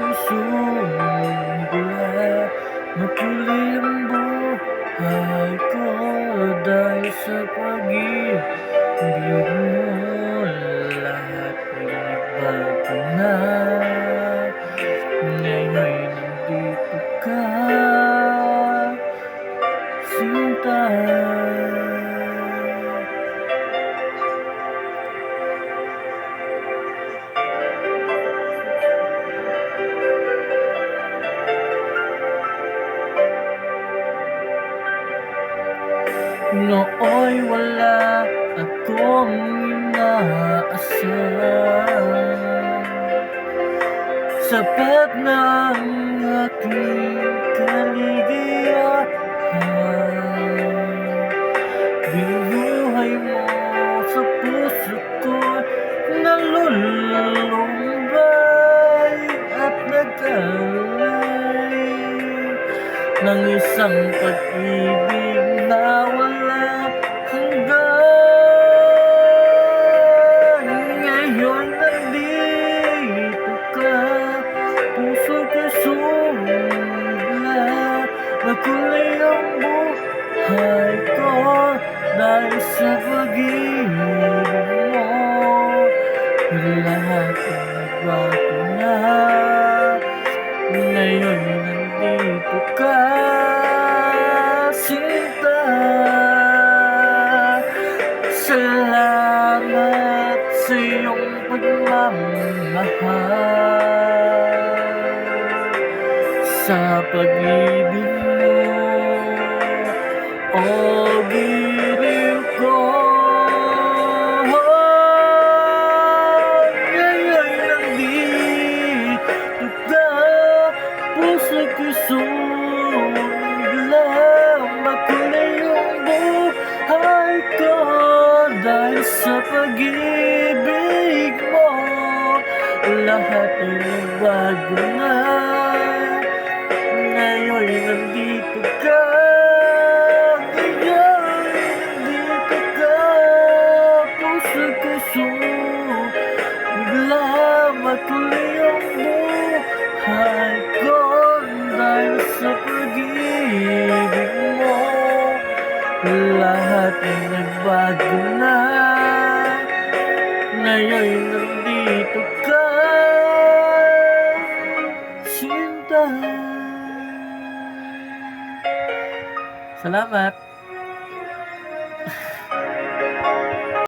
ko'y sumubra. Mapuli ang buhay ko dahil sa pag-ibig mo. Lahat ay nagbago na. Ngayon'y nandito ka, sinta. Nooy wala akong inaasahan, sapat na ang aking kaligayahan. Binuhay mo sa puso ko, nalulumbay at nag-alay ng isang pag-ibig na walang hanggan. Ngayon nandito ka, puso ko'y sumula. Makulay ang buhay ko dahil sa pag-ibig mo. Lahat ay nagbago na. Ngayon nandito ka, sinta. Salamat sa iyong pagmamahal, sa pag-ibig mo, o giliw ko. Ngayon nandito ka, puso ko'y sumula. Makulay ang buhay ko dahil sa pag-ibig mo. Lahat ay nagbago na. Ngayon nandito ka, ngayon nandito ka, puso ko'y sumula. Makulay ang buhay ko dahil sa pag-ibig mo. Lahat ay nagbago na. Ngayon nandito ka, sinta. Salamat.